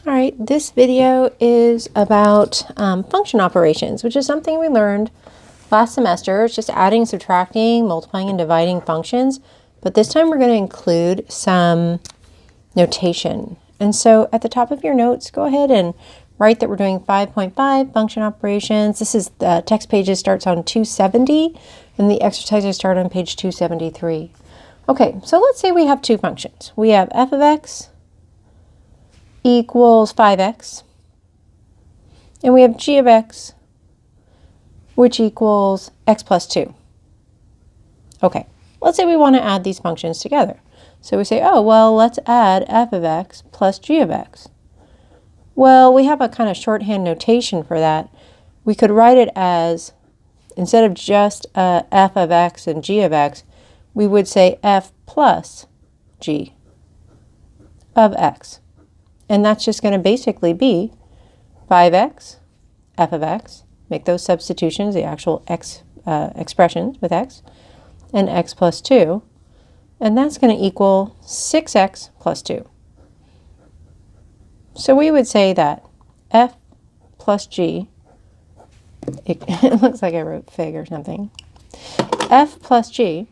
All right, this video is about function operations, which is something we learned last semester. It's just adding, subtracting, multiplying, and dividing functions. But this time we're going to include some notation. And so at the top of your notes, go ahead and write that we're doing 5.5 function operations. This is the text pages starts on 270, and the exercises start on page 273. Okay, so let's say we have two functions. We have f of x equals 5x, and we have g of x, which equals x plus 2. Okay, let's say we want to add these functions together. So we say, oh, well, let's add f of x plus g of x. Well, we have a kind of shorthand notation for that. We could write it as, instead of just f of x and g of x, we would say f plus g of x. And that's just going to basically be 5x, f of x, make those substitutions, the actual x expressions with x, and x plus 2. And that's going to equal 6x plus 2. So we would say that f plus g, it looks like I wrote fig or something, f plus g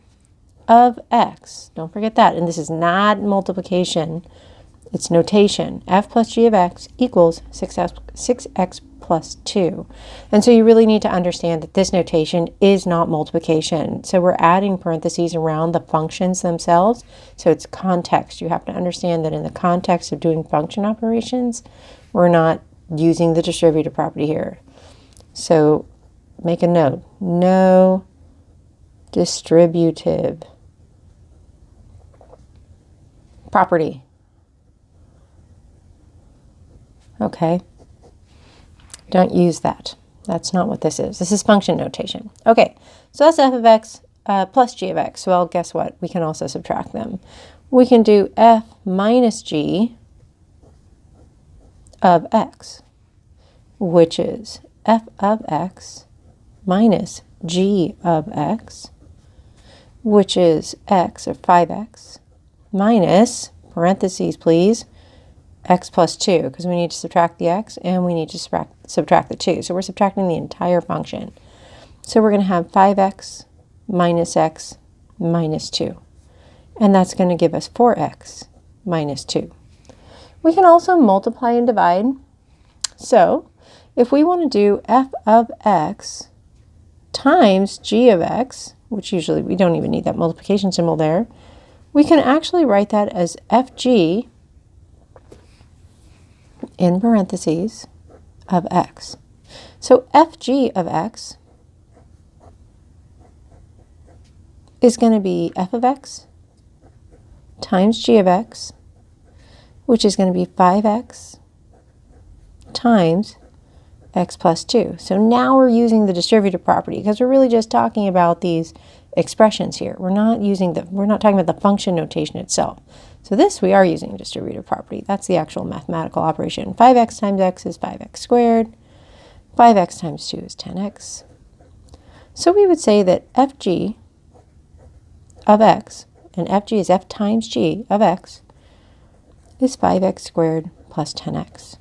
of x, don't forget that, and this is not multiplication, it's notation, f plus g of x equals 6x plus 2. And so you really need to understand that this notation is not multiplication. So we're adding parentheses around the functions themselves. So it's context. You have to understand that in the context of doing function operations, we're not using the distributive property here. So make a note, no distributive property. Okay, don't use that. That's not what this is. This is function notation. Okay, so that's f of x plus g of x. Well, guess what? We can also subtract them. We can do f minus g of x, which is f of x minus g of x, which is x, or 5x, minus, parentheses please, x plus 2, because we need to subtract the x and we need to subtract the 2. So we're subtracting the entire function. So we're going to have 5x minus x minus 2. And that's going to give us 4x minus 2. We can also multiply and divide. So if we want to do f of x times g of x, which usually we don't even need that multiplication symbol there, we can actually write that as fg in parentheses of x. So fg of x is going to be f of x times g of x, which is going to be 5x times x plus 2. So now we're using the distributive property because we're really just talking about these expressions here. We're not talking about the function notation itself. So this we are using distributive property. That's the actual mathematical operation. 5x times x is 5x squared. 5x times 2 is 10x. So we would say that fg of x, and fg is f times g of x, is 5x squared plus 10x.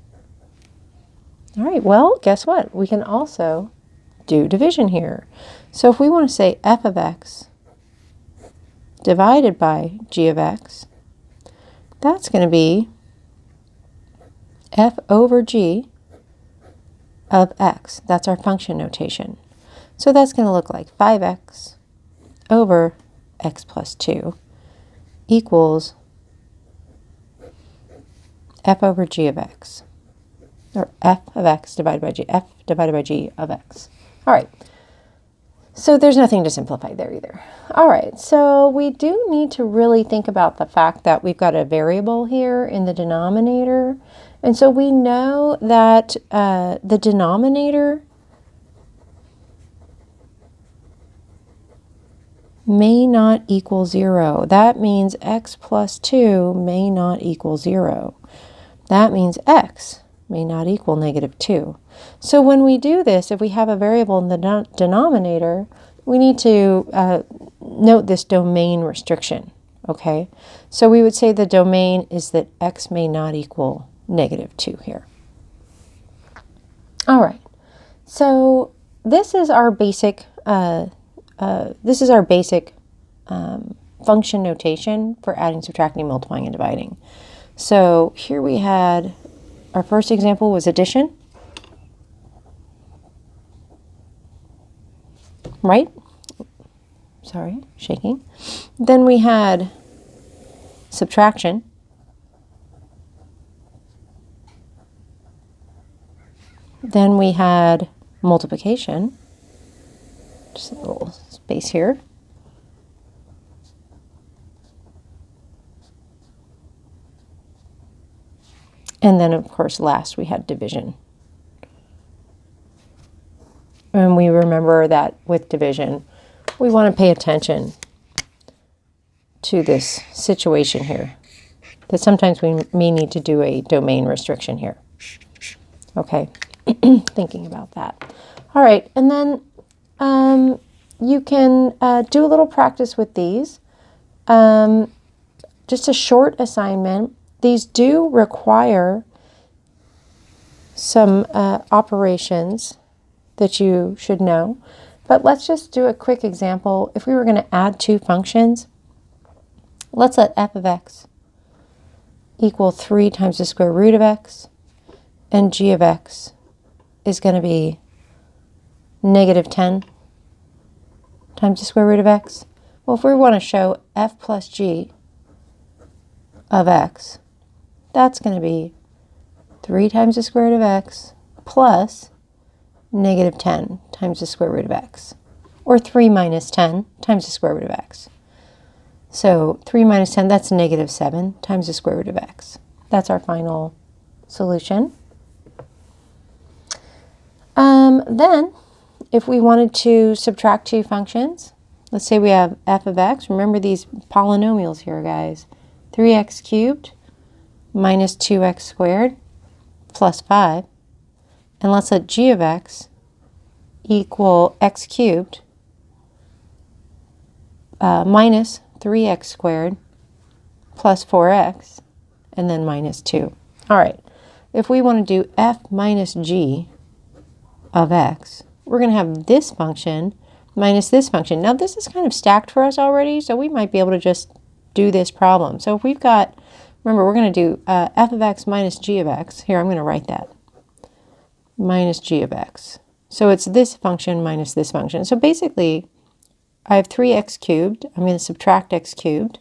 All right, well, guess what? We can also do division here. So if we want to say f of x divided by g of x, that's going to be f over g of x. That's our function notation. So that's going to look like 5x over x plus 2 equals f over g of x, or f of x divided by g, f divided by g of x. All right. So there's nothing to simplify there either. All right, so we do need to really think about the fact that we've got a variable here in the denominator. And so we know that the denominator may not equal 0. That means x plus 2 may not equal 0. That means x may not equal negative 2. So when we do this, if we have a variable in the denominator, we need to note this domain restriction, okay? So we would say the domain is that x may not equal negative 2 here. All right, so this is our basic function notation for adding, subtracting, multiplying, and dividing. So here we had our first example was addition, right? Sorry, shaking. Then we had subtraction. Then we had multiplication. Just a little space here. And then, of course, last we had division. And we remember that with division, we want to pay attention to this situation here, that sometimes we may need to do a domain restriction here. Okay, thinking about that. All right, and then you can do a little practice with these. Just a short assignment. These do require some operations that you should know. But let's just do a quick example. If we were going to add two functions, let's let f of x equal 3 times the square root of x, and g of x is going to be negative 10 times the square root of x. Well, if we want to show f plus g of x, that's going to be 3 times the square root of x plus negative 10 times the square root of x, or 3 minus 10 times the square root of x. So 3 minus 10, that's negative 7 times the square root of x. That's our final solution. Then, if we wanted to subtract two functions, let's say we have f of x. Remember these polynomials here, guys. 3x cubed minus 2x squared plus 5. And let's let g of x equal x cubed minus 3x squared plus 4x, and then minus 2. All right, if we want to do f minus g of x, we're going to have this function minus this function. Now this is kind of stacked for us already, so we might be able to just do this problem. So if we've got, remember, we're going to do f of x minus g of x. Here, I'm going to write that. Minus g of x. So it's this function minus this function. So basically, I have 3x cubed. I'm going to subtract x cubed.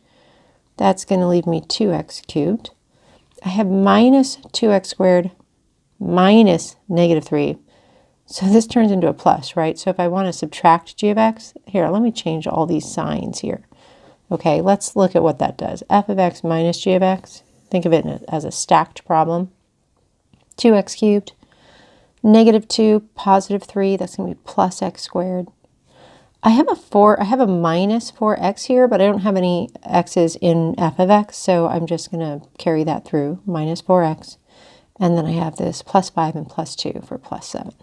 That's going to leave me 2x cubed. I have minus 2x squared minus negative 3. So this turns into a plus, right? So if I want to subtract g of x, here, let me change all these signs here. Okay, let's look at what that does. F of x minus g of x. Think of it as a stacked problem. 2x cubed. Negative 2, positive 3, that's going to be plus x squared. I have a minus 4x here, but I don't have any x's in f of x, so I'm just going to carry that through, minus 4x. And then I have this plus 5 and plus 2 for plus 7.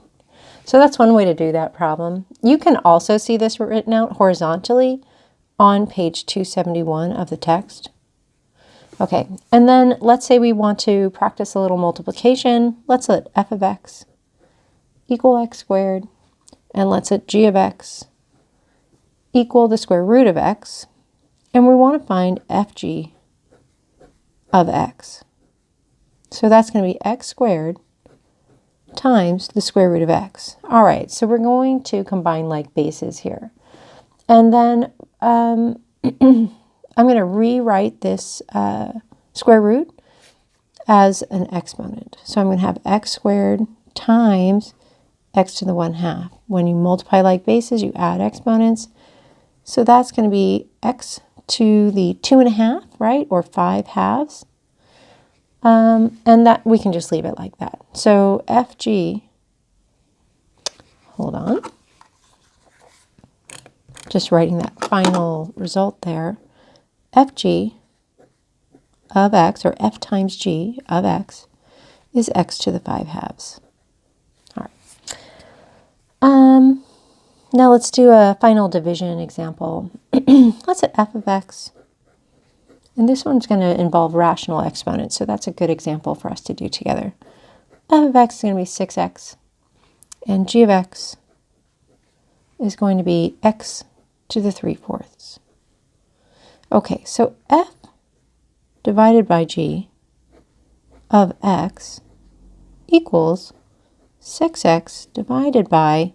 So that's one way to do that problem. You can also see this written out horizontally on page 271 of the text. Okay, and then let's say we want to practice a little multiplication. Let's let f of x equal x squared, and let's let g of x equal the square root of x, and we want to find fg of x. So that's going to be x squared times the square root of x. All right, so we're going to combine like bases here. And then I'm going to rewrite this square root as an exponent. So I'm going to have x squared times x to the 1/2. When you multiply like bases, you add exponents. So that's going to be x to the 2.5, right? Or 5 halves. And that we can just leave it like that. So FG, hold on. Just writing that final result there. FG of x, or f times g of x, is x to the 5 halves. All right. Now let's do a final division example. Let's set f of x And this one's going to involve rational exponents, so that's a good example for us to do together. F of x is going to be 6x, and g of x is going to be x to the 3/4. Okay, so f divided by g of x equals 6x divided by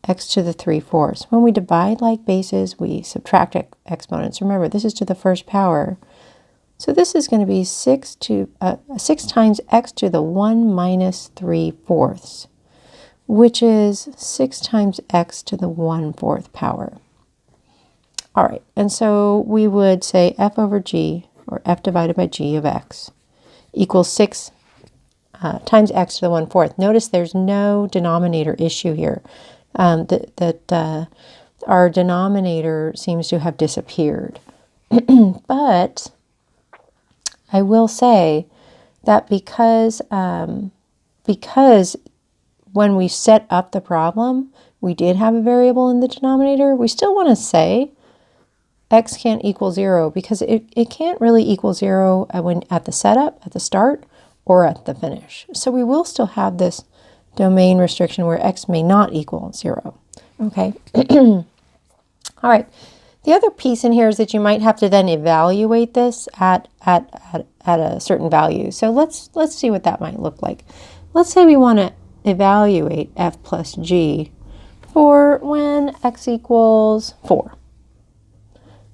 x to the 3/4. When we divide like bases, we subtract exponents. Remember, this is to the first power. So this is going to be 6 times x to the 1 minus 3/4, which is 6 times x to the 1/4 power. All right, and so we would say f over g, or f divided by g of x, equals 6 times x to the 1/4. Notice there's no denominator issue here. Our denominator seems to have disappeared. But I will say that because when we set up the problem, we did have a variable in the denominator, we still want to say x can't equal 0 because it can't really equal 0 at the setup, at the start, or at the finish. So we will still have this domain restriction where x may not equal 0. Okay. All right. The other piece in here is that you might have to then evaluate this at a certain value. So let's see what that might look like. Let's say we want to evaluate f plus g for when x equals 4.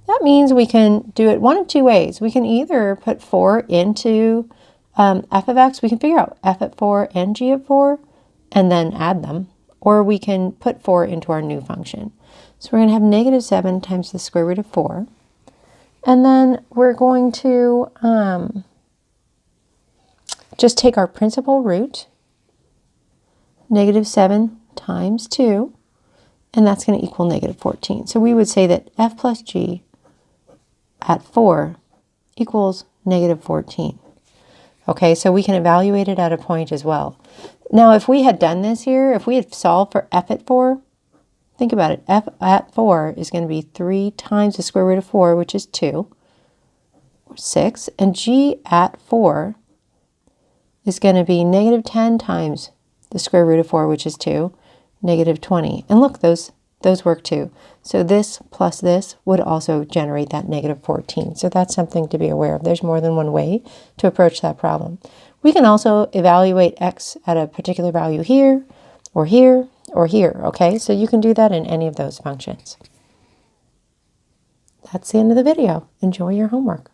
That means we can do it one of two ways. We can either put 4 into f of x. We can figure out f at 4 and g at 4 and then add them. Or we can put 4 into our new function. So we're going to have negative 7 times the square root of 4. And then we're going to just take our principal root, negative 7 times 2, and that's going to equal negative 14. So we would say that f plus g at 4 equals negative 14. Okay, so we can evaluate it at a point as well. Now, if we had done this here, if we had solved for f at 4, think about it. F at 4 is going to be 3 times the square root of 4, which is 2, or 6. And g at 4 is going to be negative 10 times the square root of 4, which is 2, negative 20. And look, those work too. So this plus this would also generate that negative 14. So that's something to be aware of. There's more than one way to approach that problem. We can also evaluate x at a particular value here, or here, or here, okay? So you can do that in any of those functions. That's the end of the video. Enjoy your homework.